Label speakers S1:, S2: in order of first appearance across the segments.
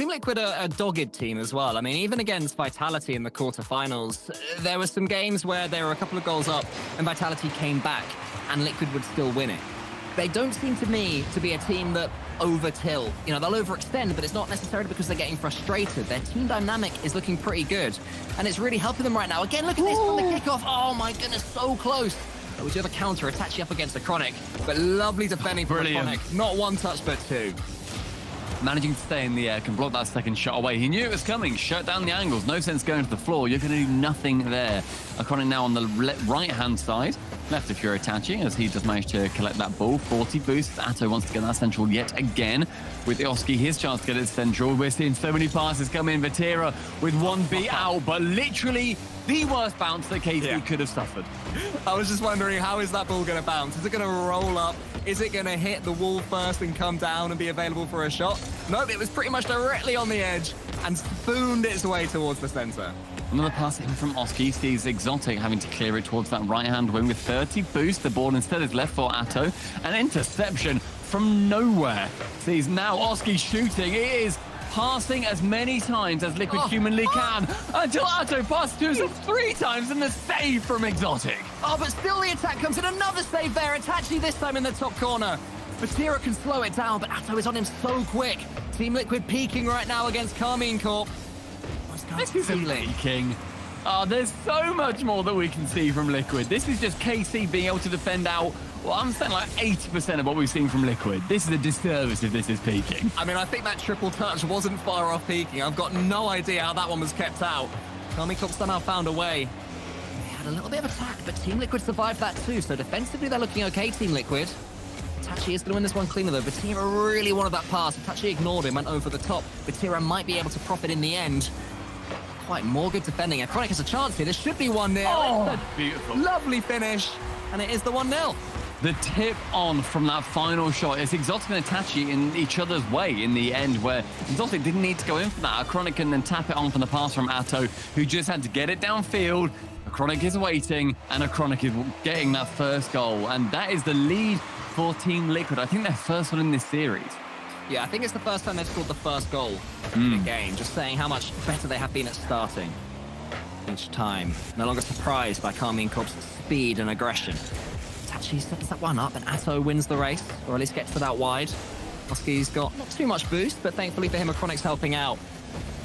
S1: Team Liquid are a dogged team as well. I mean, even against Vitality in the quarterfinals, there were some games where they were a couple of goals up and Vitality came back and Liquid would still win it. They don't seem to me to be a team that over-tilt. You know, they'll overextend, but it's not necessarily because they're getting frustrated. Their team dynamic is looking pretty good, and it's really helping them right now. Again, look at this on the kickoff. Oh my goodness, so close. But we do have a counter attaching up against the Chronic, but lovely defending from the Chronic. Not one touch, but two.
S2: Managing to stay in the air, can block that second shot away. He knew it was coming, shut down the angles. No sense going to the floor. You're going to do nothing there. Chronic now on the right-hand side. Left if you're attaching, as he just managed to collect that ball. 40 boosts. Atto wants to get that central yet again. With Oski, his chance to get it central. We're seeing so many passes come in. Vatira with one beat out, but literally the worst bounce that KT could have suffered.
S1: I was just wondering, how is that ball going to bounce? Is it going to roll up? Is it going to hit the wall first and come down and be available for a shot? Nope, it was pretty much directly on the edge and spooned its way towards the center.
S2: Another pass in from Oski. Sees Exotic having to clear it towards that right-hand wing with 30 boost. The ball instead is left for Atto. An interception from nowhere. Sees now Oski shooting. It is passing as many times as Liquid humanly can until Atto passes to himself 3 times and the save from Exotic.
S1: Oh, but still the attack comes in. Another save there. Itachi this time in the top corner. Vatira can slow it down, but Atto is on him so quick. Team Liquid peaking right now against Karmine Corp.
S2: This isn't peaking. Oh, there's so much more that we can see from Liquid. This is just KC being able to defend out, well, I'm saying like 80% of what we've seen from Liquid. This is a disservice if this is peaking.
S1: I mean, I think that triple touch wasn't far off peaking. I've got no idea how that one was kept out. Karmine Corp somehow found a way. They had a little bit of attack, but Team Liquid survived that too. So defensively, they're looking okay, Team Liquid. Itachi is going to win this one cleanly though. Vatira really wanted that pass. Itachi ignored him, went over the top. Vatira might be able to profit in the end. Quite more good defending. And Chronic has a chance here. This should be 1-0.
S2: Oh, beautiful.
S1: Lovely finish. And it is the 1-0.
S2: The tip on from that final shot is Exotic and Itachi in each other's way in the end, where Exotic didn't need to go in for that. Chronic can then tap it on from the pass from Atto, who just had to get it downfield. Chronic is waiting, and Chronic is getting that first goal. And that is the lead for Team Liquid. I think their first one in this series.
S1: Yeah, I think it's the first time they've scored the first goal in a game. Just saying how much better they have been at starting each time. No longer surprised by Karmine Corp's speed and aggression. Itachi sets that one up, and Atto wins the race, or at least gets to that wide. Oski's got not too much boost, but thankfully for him, Chronic's helping out.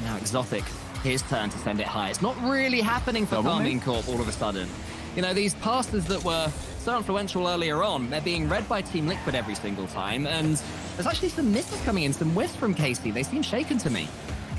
S1: Now Exotic, his turn to send it high. It's not really happening for Karmine Corp all of a sudden. You know, these passes that were so influential earlier on, they're being read by Team Liquid every single time, and there's actually some misses coming in, some whiffs from KC. They seem shaken to me.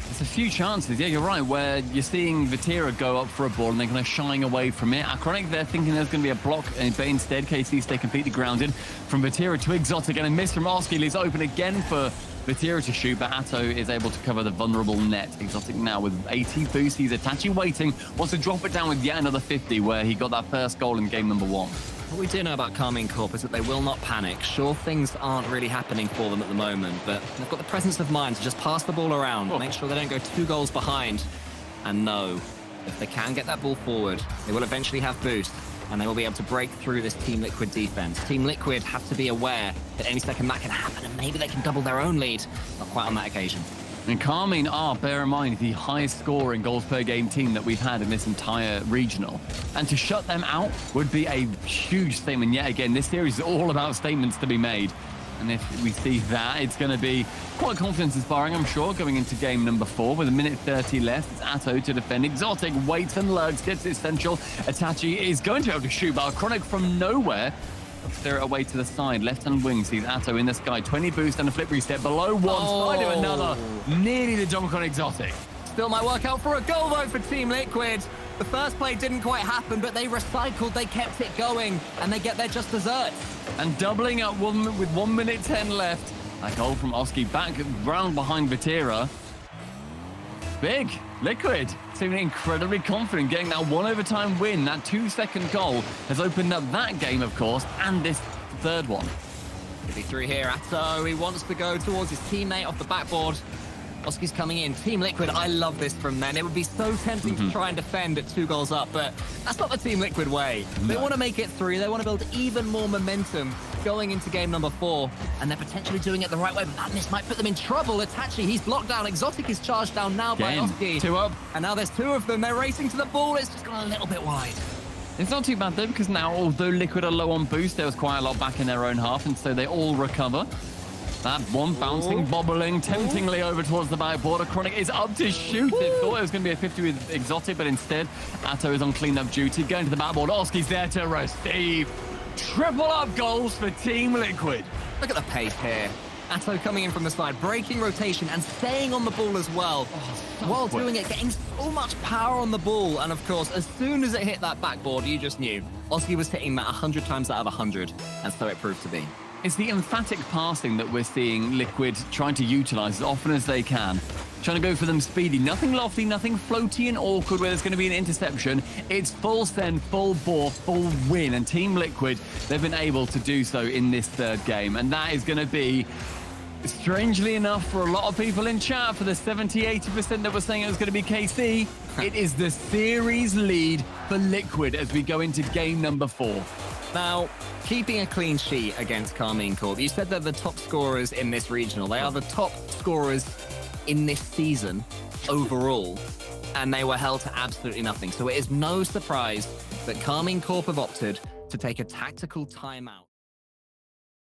S2: There's a few chances, yeah, you're right, where you're seeing Vatira go up for a ball and they're kind of shying away from it. Chronic, they're thinking there's going to be a block, but instead KC stay completely grounded. From Vatira to Exotic, and a miss from Oski leaves open again for Vatira to shoot, but Atto is able to cover the vulnerable net. Exotic now with 80 boosts. He's Itachi waiting, wants to drop it down with yet another 50, where he got that first goal in game number 1.
S1: What we do know about Karmine Corp is that they will not panic. Sure, things aren't really happening for them at the moment, but they've got the presence of mind to just pass the ball around, make sure they don't go 2 goals behind, and know if they can get that ball forward, they will eventually have boost, and they will be able to break through this Team Liquid defense. Team Liquid have to be aware that any second that can happen, and maybe they can double their own lead. Not quite on that occasion.
S2: And Karmine are, bear in mind, the highest scoring goals per game team that we've had in this entire regional. And to shut them out would be a huge statement. Yet again, this series is all about statements to be made. And if we see that, it's going to be quite confidence-inspiring, I'm sure, going into game number 4 with 1:30 left. It's Atto to defend. Exotic waits and lurks, gets it central. Itachi is going to be able to shoot, but Chronic from nowhere steer it away to the side. Left-hand wing sees Atto in the sky. 20 boost and a flip reset. Below 1, side of another. Nearly the jump on Exotic.
S1: Still might work out for a goal, though, for Team Liquid. The first play didn't quite happen, but they recycled, they kept it going, and they get their just desserts.
S2: And doubling up with 1:10 left. A goal from Oski back round behind Vatira. Big. Liquid seeming incredibly confident, getting that 1 overtime win. That 2-second goal has opened up that game, of course, and this third one.
S1: Could be through here. Atto, he wants to go towards his teammate off the backboard. Oski's coming in. Team Liquid, I love this from them. It would be so tempting to try and defend at 2 goals up, but that's not the Team Liquid way. They want to make it through. They want to build even more momentum going into game number 4, and they're potentially doing it the right way. But Madness might put them in trouble. Itachi, he's blocked down. Exotic is charged down now by Oski.
S2: 2 up.
S1: And now there's 2 of them. They're racing to the ball. It's just gone a little bit wide.
S2: It's not too bad though, because now, although Liquid are low on boost, there was quite a lot back in their own half, and so they all recover. That one bouncing, bobbling, temptingly over towards the backboard. Chronic is up to shoot. They thought it was going to be a 50 with Exotic, but instead, Atto is on clean-up duty. Going to the backboard. Oski's there to receive. Triple up goals for Team Liquid.
S1: Look at the pace here. Atto coming in from the side, breaking rotation and staying on the ball as well. While doing it, getting so much power on the ball. And of course, as soon as it hit that backboard, you just knew Oski was hitting that 100 times out of 100. And so it proved to be.
S2: It's the emphatic passing that we're seeing Liquid trying to utilize as often as they can. Trying to go for them speedy. Nothing lofty, nothing floaty and awkward where there's going to be an interception. It's full send, full bore, full win. And Team Liquid, they've been able to do so in this 3rd game. And that is going to be, strangely enough, for a lot of people in chat, for the 70-80% that were saying it was going to be KC, it is the series lead for Liquid as we go into game number 4.
S1: Now, keeping a clean sheet against Karmine Corp, you said they're the top scorers in this regional. They are the top scorers in this season overall, and they were held to absolutely nothing. So it is no surprise that Karmine Corp have opted to take a tactical timeout.